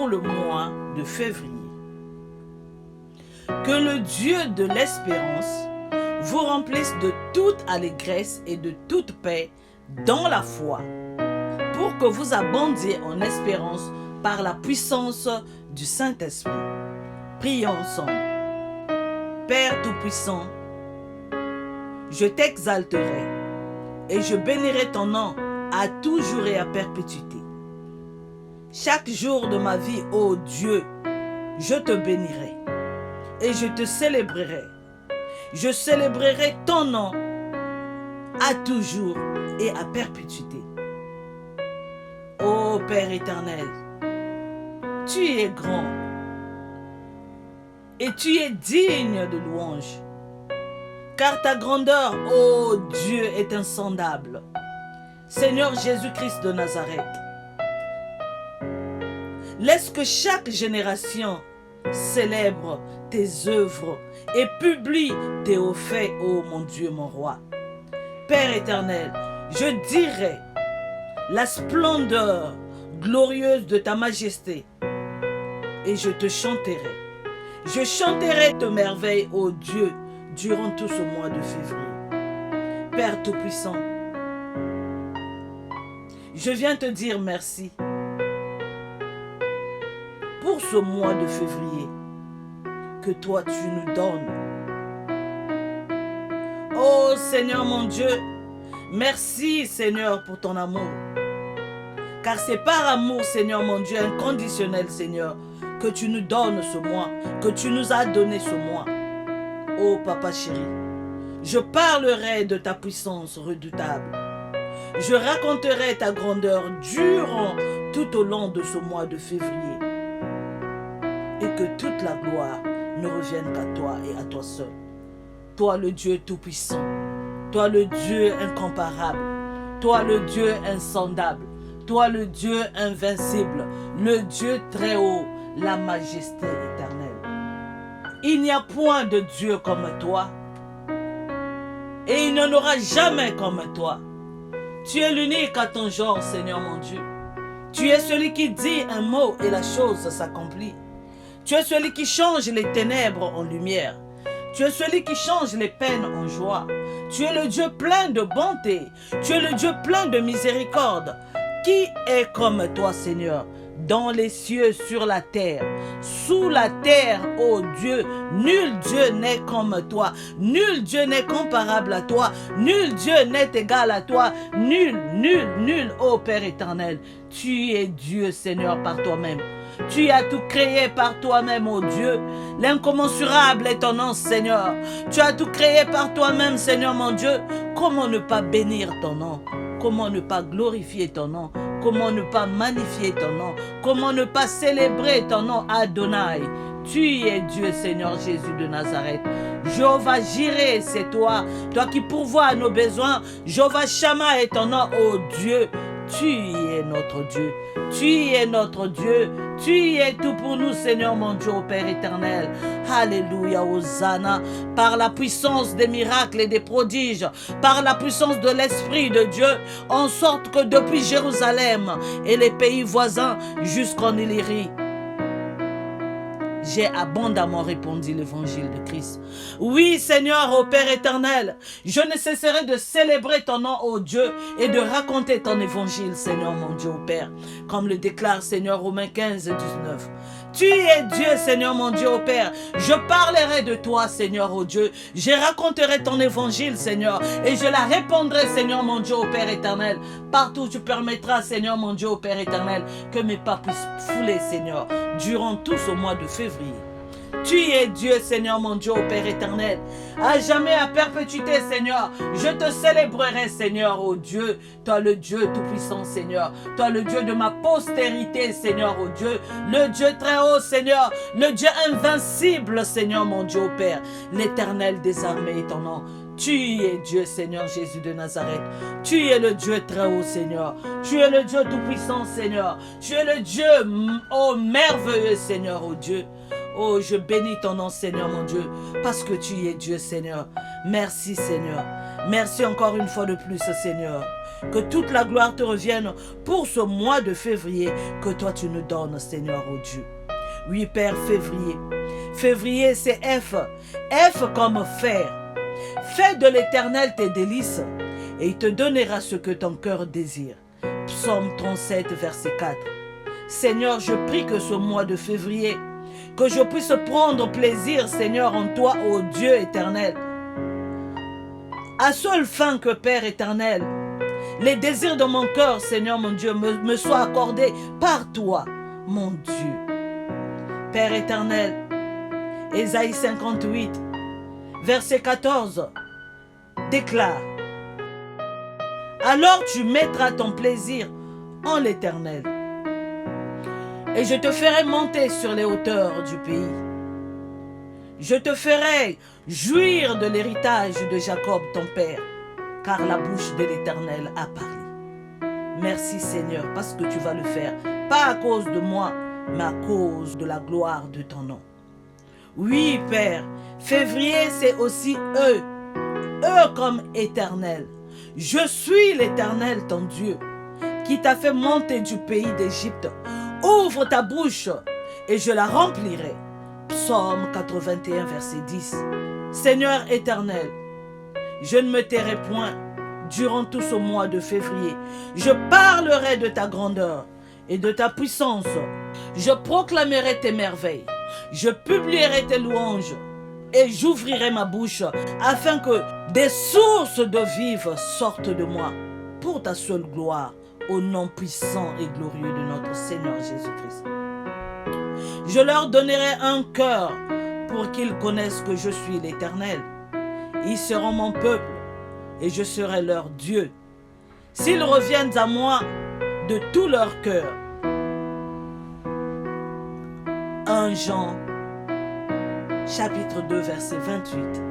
le mois de février. Que le Dieu de l'espérance vous remplisse de toute allégresse et de toute paix dans la foi, pour que vous abondiez en espérance par la puissance du Saint-Esprit. Prions ensemble. Père Tout-Puissant, je t'exalterai et je bénirai ton nom à toujours et à perpétuité. Chaque jour de ma vie, ô Dieu, je te bénirai et je te célébrerai. Je célébrerai ton nom à toujours et à perpétuité. Ô Père éternel, tu es grand et tu es digne de louange, car ta grandeur, ô Dieu, est insondable. Seigneur Jésus-Christ de Nazareth, laisse que chaque génération célèbre tes œuvres et publie tes hauts faits, ô mon Dieu, mon roi. Père éternel, je dirai la splendeur glorieuse de ta majesté et je te chanterai. Je chanterai tes merveilles, ô Dieu, durant tout ce mois de février. Père Tout-Puissant, je viens te dire merci pour ce mois de février que toi tu nous donnes. Oh Seigneur mon Dieu, merci Seigneur pour ton amour. Car c'est par amour Seigneur mon Dieu inconditionnel Seigneur que tu nous donnes ce mois, que tu nous as donné ce mois. Oh Papa chéri, je parlerai de ta puissance redoutable. Je raconterai ta grandeur durant tout au long de ce mois de février. Et que toute la gloire ne revienne qu'à toi et à toi seul. Toi le Dieu tout-puissant, toi le Dieu incomparable, toi le Dieu insondable, toi le Dieu invincible, le Dieu très haut, la majesté éternelle. Il n'y a point de Dieu comme toi et il n'y en aura jamais comme toi. Tu es l'unique à ton genre, Seigneur mon Dieu. Tu es celui qui dit un mot et la chose s'accomplit. Tu es celui qui change les ténèbres en lumière. Tu es celui qui change les peines en joie. Tu es le Dieu plein de bonté. Tu es le Dieu plein de miséricorde. Qui est comme toi, Seigneur, dans les cieux, sur la terre, sous la terre, ô Dieu, nul Dieu n'est comme toi, nul Dieu n'est comparable à toi, nul Dieu n'est égal à toi, nul, ô Père éternel. Tu es Dieu, Seigneur, par toi-même. Tu as tout créé par toi-même, ô Dieu. L'incommensurable est ton nom, Seigneur. Tu as tout créé par toi-même, Seigneur mon Dieu. Comment ne pas bénir ton nom? Comment ne pas glorifier ton nom? Comment ne pas magnifier ton nom? Comment ne pas célébrer ton nom, Adonai? Tu es Dieu, Seigneur Jésus de Nazareth. Jéhovah Jireh, c'est toi. Toi qui pourvois à nos besoins. Jéhovah Shammah est ton nom, ô Dieu. Tu es notre Dieu. Tu es notre Dieu. Tu es tout pour nous, Seigneur mon Dieu, ô Père éternel. Alléluia, Hosanna. Par la puissance des miracles et des prodiges, par la puissance de l'Esprit de Dieu, en sorte que depuis Jérusalem et les pays voisins jusqu'en Illyrie, j'ai abondamment répondu l'évangile de Christ. Oui, Seigneur, ô Père éternel, je ne cesserai de célébrer ton nom, ô Dieu, et de raconter ton évangile, Seigneur, mon Dieu, ô Père. Comme le déclare, Seigneur, Romains 15, 19. Tu es Dieu, Seigneur, mon Dieu, ô Père. Je parlerai de toi, Seigneur, ô Dieu. Je raconterai ton évangile, Seigneur, et je la répandrai, Seigneur, mon Dieu, ô Père éternel. Partout où tu permettras, Seigneur, mon Dieu, ô Père éternel, que mes pas puissent fouler, Seigneur, durant tout ce mois de février. Tu es Dieu, Seigneur mon Dieu, ô Père éternel. À jamais, à perpétuité, Seigneur. Je te célébrerai, Seigneur, ô Dieu. Toi, le Dieu tout-puissant, Seigneur. Toi, le Dieu de ma postérité, Seigneur, ô Dieu. Le Dieu très haut, Seigneur. Le Dieu invincible, Seigneur, mon Dieu, ô Père. L'Éternel des armées est ton nom. Tu es Dieu, Seigneur Jésus de Nazareth. Tu es le Dieu très haut, Seigneur. Tu es le Dieu tout-puissant, Seigneur. Tu es le Dieu, oh merveilleux, Seigneur, oh Dieu. Oh, je bénis ton nom, Seigneur, mon Dieu, parce que tu es Dieu, Seigneur. Merci, Seigneur. Merci encore une fois de plus, Seigneur. Que toute la gloire te revienne pour ce mois de février que toi tu nous donnes, Seigneur, oh Dieu. Oui, Père, février. Février, c'est F. F comme fer. Fais de l'Éternel tes délices et il te donnera ce que ton cœur désire. Psaume 37, verset 4. Seigneur, je prie que ce mois de février, que je puisse prendre plaisir, Seigneur, en toi, ô Dieu éternel. À seule fin que, Père éternel, les désirs de mon cœur, Seigneur mon Dieu, me soient accordés par toi, mon Dieu. Père éternel, Ésaïe 58, verset 14, déclare: alors tu mettras ton plaisir en l'Éternel, et je te ferai monter sur les hauteurs du pays. Je te ferai jouir de l'héritage de Jacob ton père, car la bouche de l'Éternel a parlé. Merci Seigneur, parce que tu vas le faire, pas à cause de moi, mais à cause de la gloire de ton nom. Oui Père, février c'est aussi eux, eux comme éternel. Je suis l'Éternel ton Dieu, qui t'a fait monter du pays d'Égypte. Ouvre ta bouche et je la remplirai. Psaume 81, verset 10. Seigneur éternel, je ne me tairai point durant tout ce mois de février. Je parlerai de ta grandeur et de ta puissance. Je proclamerai tes merveilles. Je publierai tes louanges et j'ouvrirai ma bouche afin que des sources d'eau vive sortent de moi pour ta seule gloire, au nom puissant et glorieux de notre Seigneur Jésus-Christ. Je leur donnerai un cœur pour qu'ils connaissent que je suis l'Éternel. Ils seront mon peuple et je serai leur Dieu. S'ils reviennent à moi de tout leur cœur. 1 Jean chapitre 2 verset 28.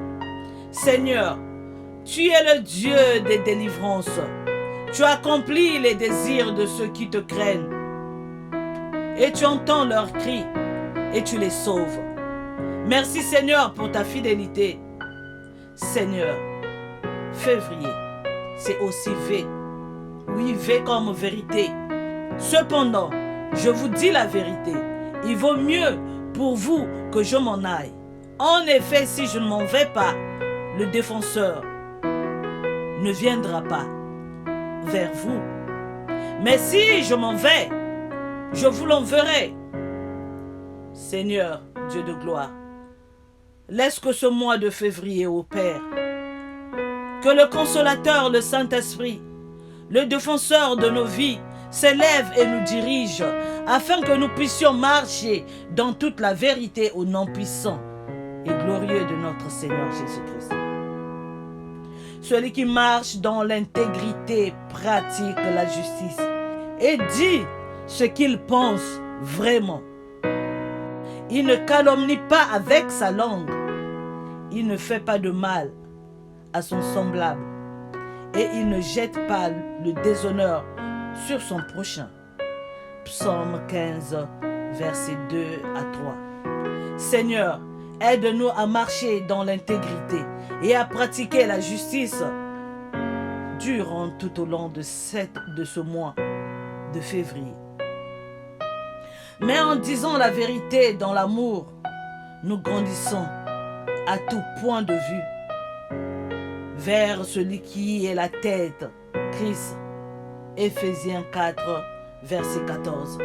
Seigneur, tu es le Dieu des délivrances. Tu accomplis les désirs de ceux qui te craignent. Et tu entends leurs cris et tu les sauves. Merci Seigneur pour ta fidélité. Seigneur, février, c'est aussi V. Oui, V comme vérité. Cependant, je vous dis la vérité. Il vaut mieux pour vous que je m'en aille. En effet, si je ne m'en vais pas, le défenseur ne viendra pas vers vous. Mais si je m'en vais, je vous l'enverrai. Seigneur, Dieu de gloire, laisse que ce mois de février, ô Père, que le Consolateur, le Saint-Esprit, le défenseur de nos vies, s'élève et nous dirige, afin que nous puissions marcher dans toute la vérité au nom puissant et glorieux de notre Seigneur Jésus-Christ. Celui qui marche dans l'intégrité pratique la justice et dit ce qu'il pense vraiment. Il ne calomnie pas avec sa langue. Il ne fait pas de mal à son semblable et il ne jette pas le déshonneur sur son prochain. Psaume 15, versets 2 à 3. Seigneur, aide-nous à marcher dans l'intégrité et à pratiquer la justice durant tout au long de ce mois de février. Mais en disant la vérité dans l'amour, nous grandissons à tout point de vue vers celui qui est la tête, Christ. Éphésiens 4, verset 14.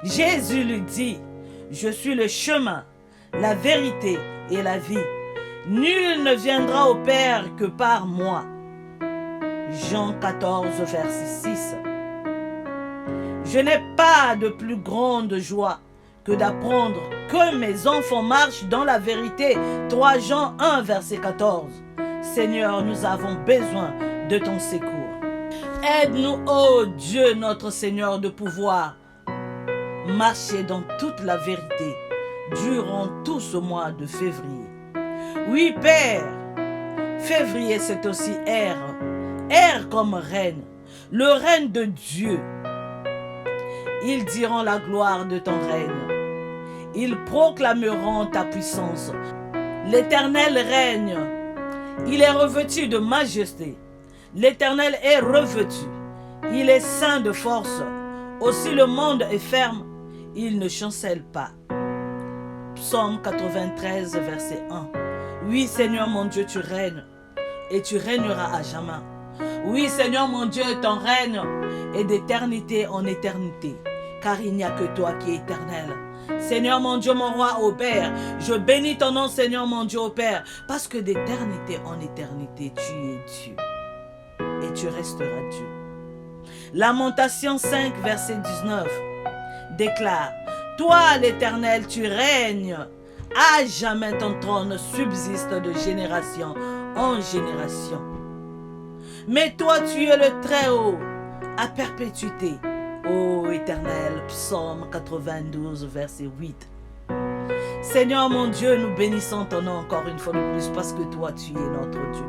Jésus lui dit: je suis le chemin, la vérité et la vie. Nul ne viendra au Père que par moi. Jean 14, verset 6. Je n'ai pas de plus grande joie que d'apprendre que mes enfants marchent dans la vérité. 3 Jean 1, verset 14. Seigneur, nous avons besoin de ton secours. Aide-nous, ô Dieu, notre Seigneur, de pouvoir marcher dans toute la vérité durant tout ce mois de février. Oui, Père, février, c'est aussi R. R comme reine, le règne de Dieu. Ils diront la gloire de ton règne. Ils proclameront ta puissance. L'Éternel règne. Il est revêtu de majesté. L'Éternel est revêtu. Il est saint de force. Aussi le monde est ferme. Il ne chancelle pas. Psaume 93, verset 1. Oui, Seigneur mon Dieu, tu règnes. Et tu régneras à jamais. Oui, Seigneur mon Dieu, ton règne est d'éternité en éternité. Car il n'y a que toi qui es éternel. Seigneur mon Dieu, mon roi, ô Père, je bénis ton nom, Seigneur mon Dieu, ô Père, parce que d'éternité en éternité, tu es Dieu. Et tu resteras Dieu. Lamentation 5, verset 19, déclare, toi, l'Éternel, tu règnes. À jamais ton trône subsiste de génération en génération. Mais toi, tu es le Très-Haut, à perpétuité. Ô Éternel, Psaume 92, verset 8. Seigneur mon Dieu, nous bénissons ton nom encore une fois de plus parce que toi, tu es notre Dieu.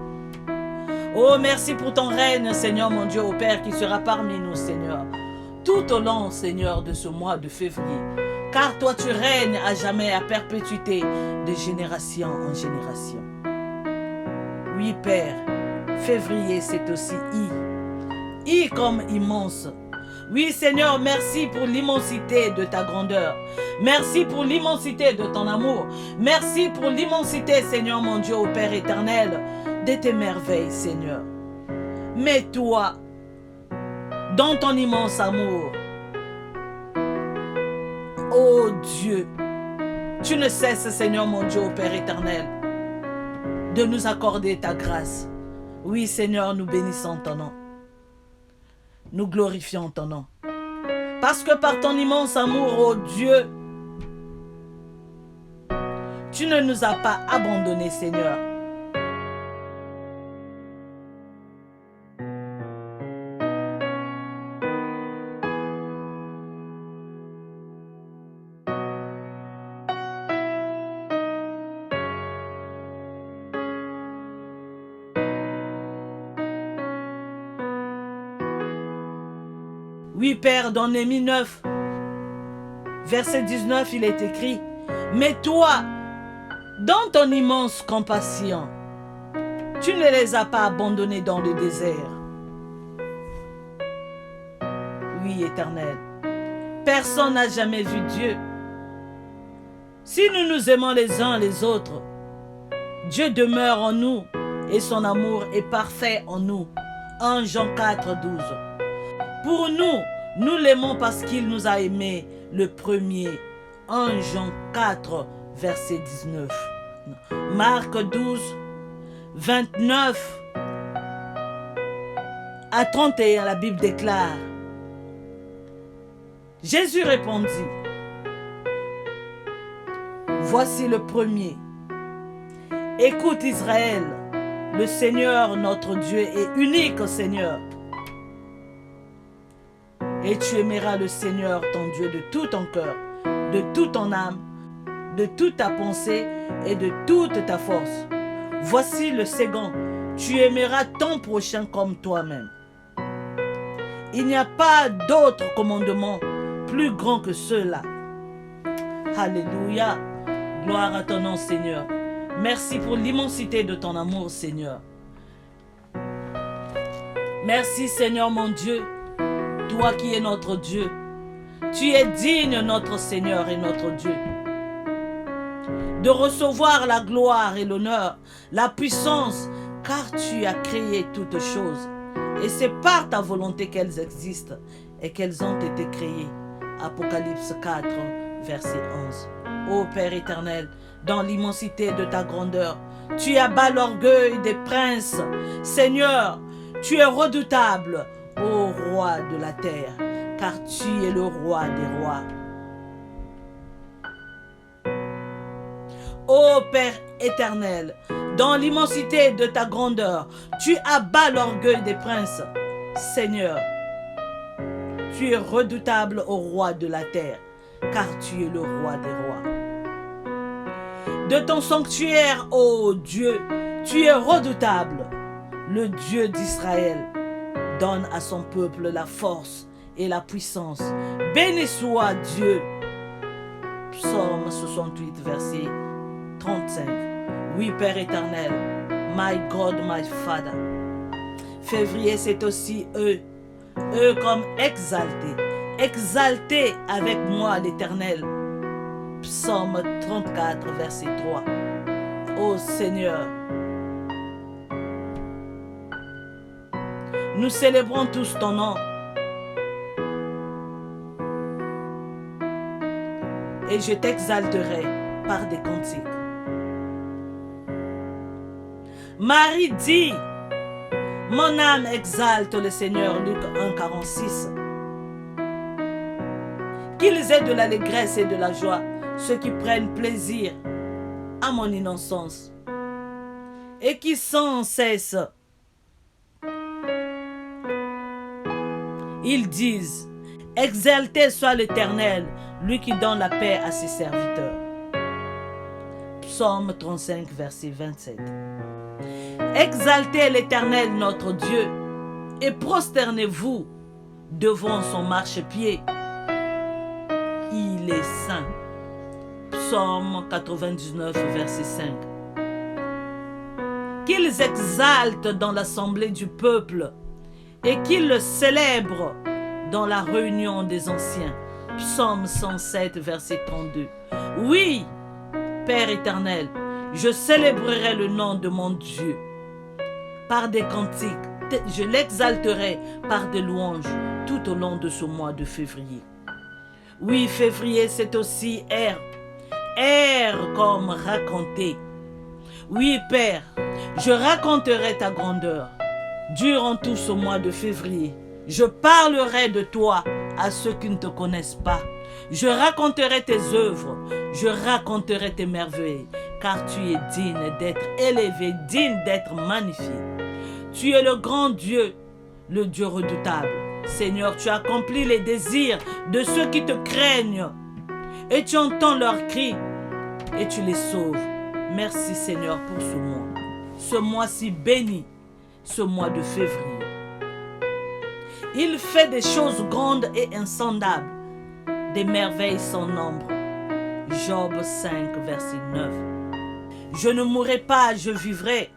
Oh, merci pour ton règne, Seigneur mon Dieu, ô Père, qui sera parmi nous, Seigneur, tout au long, Seigneur, de ce mois de février. Car toi, tu règnes à jamais, à perpétuité, de génération en génération. Oui, Père, février, c'est aussi I. I comme immense. Oui, Seigneur, merci pour l'immensité de ta grandeur. Merci pour l'immensité de ton amour. Merci pour l'immensité, Seigneur mon Dieu, ô Père éternel, de tes merveilles, Seigneur. Mais toi, dans ton immense amour, ô Dieu, tu ne cesses, Seigneur mon Dieu, ô Père éternel, de nous accorder ta grâce. Oui, Seigneur, nous bénissons ton nom. Nous glorifions ton nom. Parce que par ton immense amour, ô Dieu, tu ne nous as pas abandonnés, Seigneur. Oui, Père, dans Néhémie 9, verset 19, il est écrit, « Mais toi, dans ton immense compassion, tu ne les as pas abandonnés dans le désert. » Oui, Éternel, personne n'a jamais vu Dieu. Si nous nous aimons les uns les autres, Dieu demeure en nous et son amour est parfait en nous. 1 Jean 4, 12. Pour nous, nous l'aimons parce qu'il nous a aimés le premier. 1 Jean 4, verset 19. Marc 12, 29 à 31, la Bible déclare. Jésus répondit, voici le premier. Écoute Israël, le Seigneur notre Dieu est unique Seigneur. Et tu aimeras le Seigneur ton Dieu de tout ton cœur, de toute ton âme, de toute ta pensée et de toute ta force. Voici le second, tu aimeras ton prochain comme toi-même. Il n'y a pas d'autre commandement plus grand que ceux-là. Alléluia, gloire à ton nom Seigneur. Merci pour l'immensité de ton amour Seigneur. Merci Seigneur mon Dieu. Toi qui es notre Dieu, tu es digne notre Seigneur et notre Dieu de recevoir la gloire et l'honneur, la puissance, car tu as créé toutes choses et c'est par ta volonté qu'elles existent et qu'elles ont été créées. Apocalypse 4, verset 11. Ô Père éternel, dans l'immensité de ta grandeur, tu abats l'orgueil des princes. Seigneur, tu es redoutable, ô roi de la terre, car tu es le roi des rois. Ô Père éternel, dans l'immensité de ta grandeur, tu abats l'orgueil des princes. Seigneur, tu es redoutable, ô roi de la terre, car tu es le roi des rois. De ton sanctuaire, ô Dieu, tu es redoutable. Le Dieu d'Israël donne à son peuple la force et la puissance. Béni soit Dieu. Psaume 68, verset 35. Oui, Père éternel, my God, my Father. Février, c'est aussi eux comme exaltés. Exaltés avec moi l'Éternel. Psaume 34, verset 3. Ô Seigneur, nous célébrons tous ton nom. Et je t'exalterai par des cantiques. Marie dit, mon âme exalte le Seigneur, Luc 1, 46. Qu'ils aient de l'allégresse et de la joie, ceux qui prennent plaisir à mon innocence et qui sans cesse ils disent, exalté soit l'Éternel, lui qui donne la paix à ses serviteurs. Psaume 35, verset 27. Exaltez l'Éternel notre Dieu et prosternez-vous devant son marchepied. Il est saint. Psaume 99, verset 5. Qu'ils exaltent dans l'assemblée du peuple et qu'ils le célèbrent dans la réunion des anciens. Psaume 107, verset 32. Oui, Père éternel, je célébrerai le nom de mon Dieu par des cantiques. Je l'exalterai par des louanges tout au long de ce mois de février. Oui, février, c'est aussi R. R comme raconter. Oui, Père, je raconterai ta grandeur. Durant tout ce mois de février, je parlerai de toi à ceux qui ne te connaissent pas. Je raconterai tes œuvres, je raconterai tes merveilles, car tu es digne d'être élevé, digne d'être magnifié. Tu es le grand Dieu, le Dieu redoutable. Seigneur, tu accomplis les désirs de ceux qui te craignent, et tu entends leurs cris, et tu les sauves. Merci Seigneur pour ce mois si béni, ce mois de février. Il fait des choses grandes et insondables, des merveilles sans nombre. Job 5, verset 9. Je ne mourrai pas, je vivrai,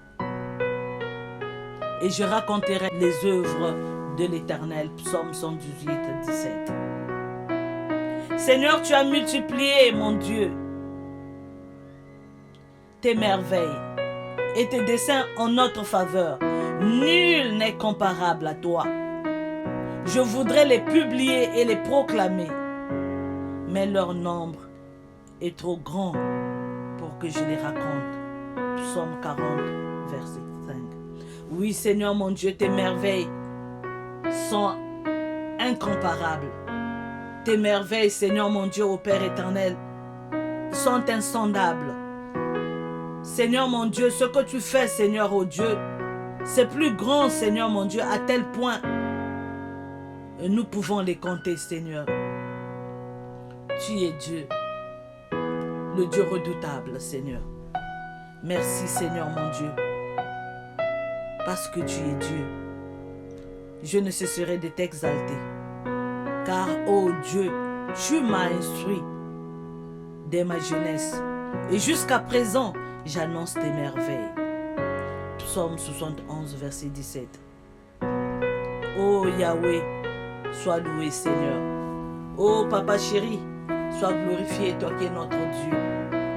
et je raconterai les œuvres de l'Éternel. Psaume 118, 17. Seigneur, tu as multiplié, mon Dieu, tes merveilles et tes desseins en notre faveur. Nul n'est comparable à toi. Je voudrais les publier et les proclamer, mais leur nombre est trop grand pour que je les raconte. Psaume 40, verset 5. Oui, Seigneur mon Dieu, tes merveilles sont incomparables. Tes merveilles, Seigneur mon Dieu, ô Père éternel, sont insondables. Seigneur mon Dieu, ce que tu fais, Seigneur, ô Dieu, c'est plus grand, Seigneur mon Dieu, à tel point nous pouvons les compter, Seigneur. Tu es Dieu, le Dieu redoutable, Seigneur. Merci, Seigneur mon Dieu, parce que tu es Dieu. Je ne cesserai de t'exalter, car, ô Dieu, tu m'as instruit dès ma jeunesse, et jusqu'à présent, j'annonce tes merveilles. Psaume 71, verset 17. Ô Yahweh, sois loué, Seigneur. Ô Papa chéri, sois glorifié, toi qui es notre Dieu.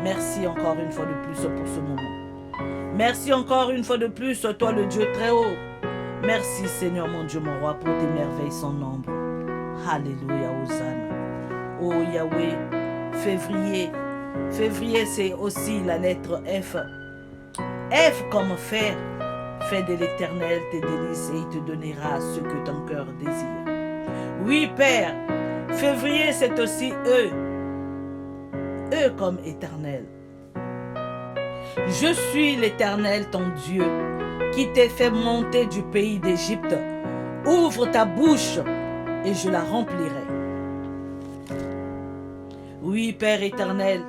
Merci encore une fois de plus pour ce moment. Merci encore une fois de plus, toi le Dieu très haut. Merci Seigneur mon Dieu, mon roi, pour tes merveilles sans nombre. Alléluia, Hosanna. Ô Yahweh, février. Février, c'est aussi la lettre F. F comme fer. Fais de l'Éternel tes délices et il te donnera ce que ton cœur désire. Oui, Père, février, c'est aussi eux. Eux comme éternel. Je suis l'Éternel, ton Dieu, qui t'ai fait monter du pays d'Égypte. Ouvre ta bouche et je la remplirai. Oui, Père éternel,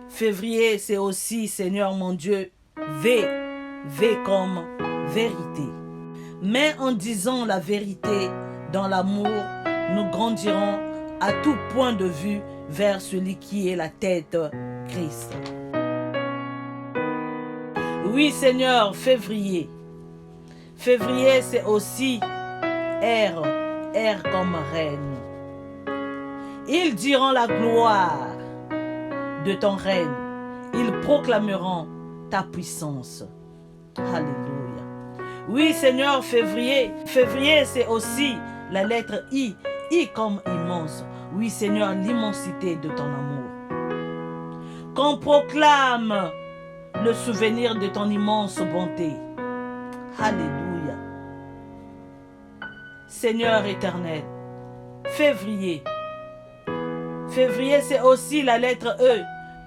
février, c'est aussi, Seigneur mon Dieu, V. V comme vérité. Mais en disant la vérité dans l'amour, nous grandirons à tout point de vue vers celui qui est la tête, Christ. Oui, Seigneur, février. Février, c'est aussi R comme reine. Ils diront la gloire de ton règne. Ils proclameront ta puissance. Alléluia. Oui, Seigneur, février. Février, c'est aussi la lettre I. I comme immense. Oui, Seigneur, l'immensité de ton amour. Qu'on proclame le souvenir de ton immense bonté. Alléluia. Seigneur éternel. Février. Février, c'est aussi la lettre E.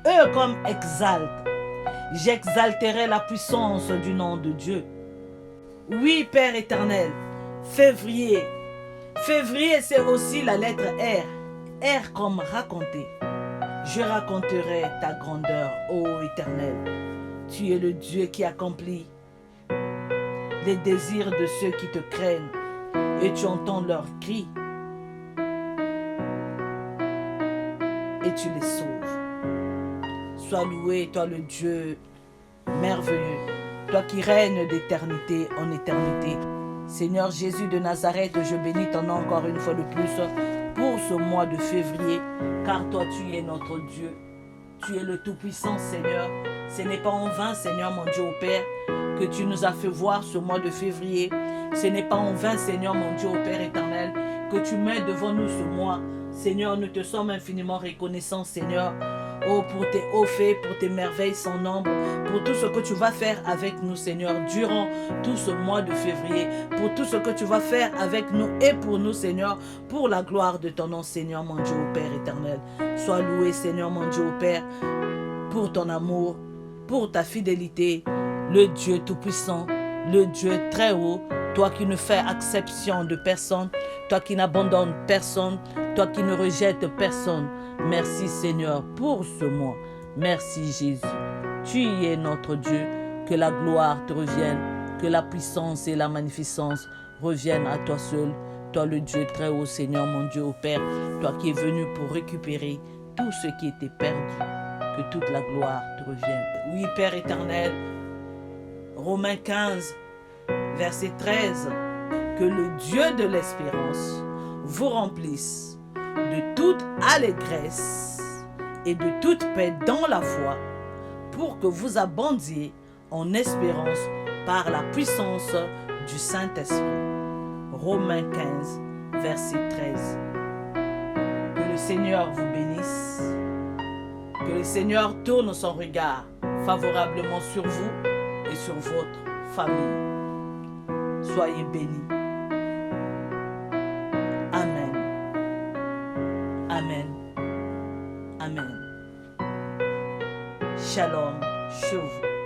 E comme exalte. J'exalterai la puissance du nom de Dieu. Oui, Père éternel. Février. Février, c'est aussi la lettre R. R comme raconter. Je raconterai ta grandeur, ô Éternel. Tu es le Dieu qui accomplit les désirs de ceux qui te craignent et tu entends leurs cris et tu les sauves. Sois loué, toi le Dieu merveilleux, toi qui règnes d'éternité en éternité. Seigneur Jésus de Nazareth, je bénis ton nom encore une fois de plus pour ce mois de février, car toi tu es notre Dieu. Tu es le Tout-Puissant, Seigneur. Ce n'est pas en vain, Seigneur mon Dieu au Père, que tu nous as fait voir ce mois de février. Ce n'est pas en vain, Seigneur mon Dieu au Père éternel, que tu mets devant nous ce mois. Seigneur, nous te sommes infiniment reconnaissants, Seigneur. Oh, pour tes hauts faits, pour tes merveilles sans nombre, pour tout ce que tu vas faire avec nous, Seigneur, durant tout ce mois de février, pour tout ce que tu vas faire avec nous et pour nous, Seigneur, pour la gloire de ton nom, Seigneur, mon Dieu, au Père éternel. Sois loué, Seigneur, mon Dieu, au Père, pour ton amour, pour ta fidélité, le Dieu tout-puissant, le Dieu très haut, toi qui ne fais exception de personne, toi qui n'abandonnes personne, toi qui ne rejettes personne. Merci Seigneur pour ce mois. Merci Jésus. Tu es notre Dieu. Que la gloire te revienne, que la puissance et la magnificence reviennent à toi seul. Toi le Dieu très haut, Seigneur mon Dieu au Père, toi qui es venu pour récupérer tout ce qui était perdu. Que toute la gloire te revienne. Oui Père éternel, Romains 15, verset 13, que le Dieu de l'espérance vous remplisse de toute allégresse et de toute paix dans la foi, pour que vous abondiez en espérance par la puissance du Saint-Esprit. Romains 15, verset 13. Que le Seigneur vous bénisse, que le Seigneur tourne son regard favorablement sur vous et sur votre famille. Soyez bénis. Amen. Amen. Amen. Shalom sur vous.